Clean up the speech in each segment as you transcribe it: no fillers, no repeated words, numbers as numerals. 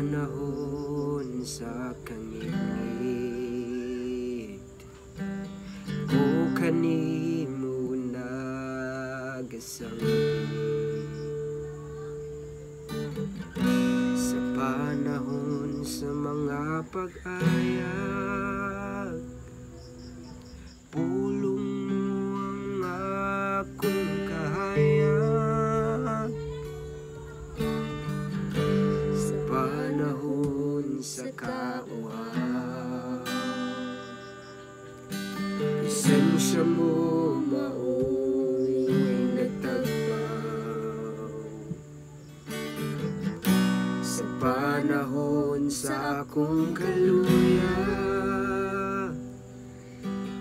panahon sa kangit o kanimo nagasangit. Sa panahon sa mga pag-ayag, pulong mo ang akong kahayag. Sa panahon sa kauhaw, presensya mo mao'y nagtagpaw. Sa panahon sa akong kaluya,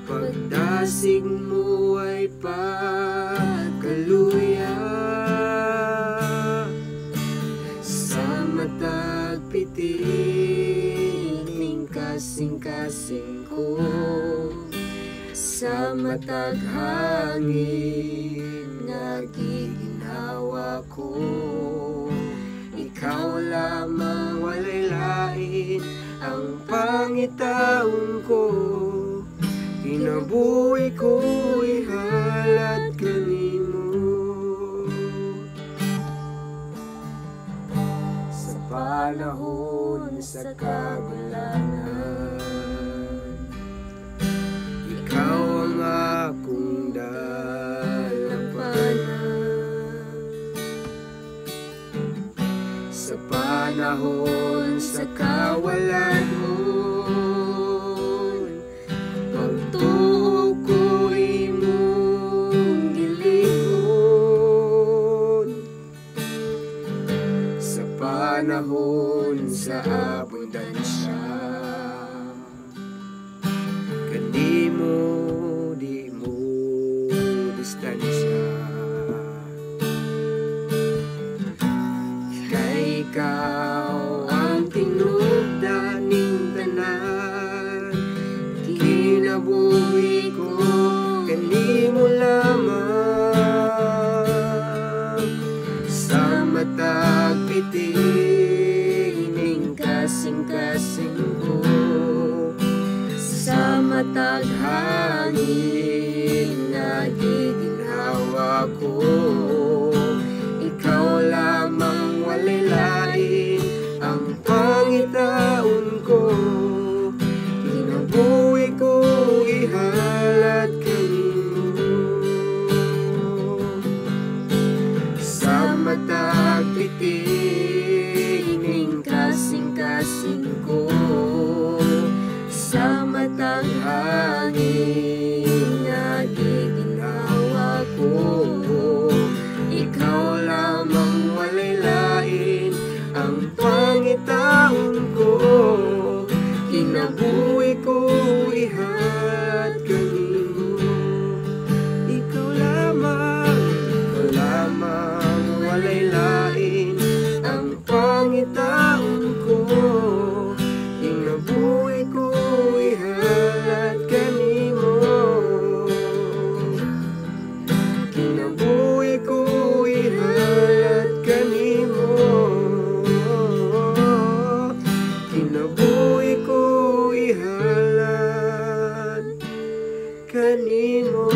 pagdasig mo ay pagkaluya. Sa matag piting kasing-kasing ko, sa matag hangin nga giginhawa ko, ikaw lamang walay lain ang pangitaon ko. Kinabuhi ko'y halad kanimo. Sa panahon sa kagulanan, ikaw ang akong dalampanan. Sa panahon sa kawalan mo, pagtuo ko'y mong gilingon. Sa panahon sa abundansya, kanimo di mo distansya. Kay ikaw ang tinubdaning tanan, kinabuhi ko kanimo lamang. Sa matag piting kasing-kasing ko, sa matag hangin na giginhawa ko, ikaw lamang walay lain ang pangitaon ko. Kinabuhi ko ihalad kanimo. Sa matag piting kasing-kasing ko, sa matag hangin nga giginhawa ko, ikaw lamang walay lain ang pangitaon ko. Kinabuhi ko ihalad kanimo. Ikaw lamang walay lain ang pangitaon ko. Kinabuhi ko ihalad kanimo. Kinabuhi ko ihalad kanimo. Kinabuhi ko ihalad kanimo.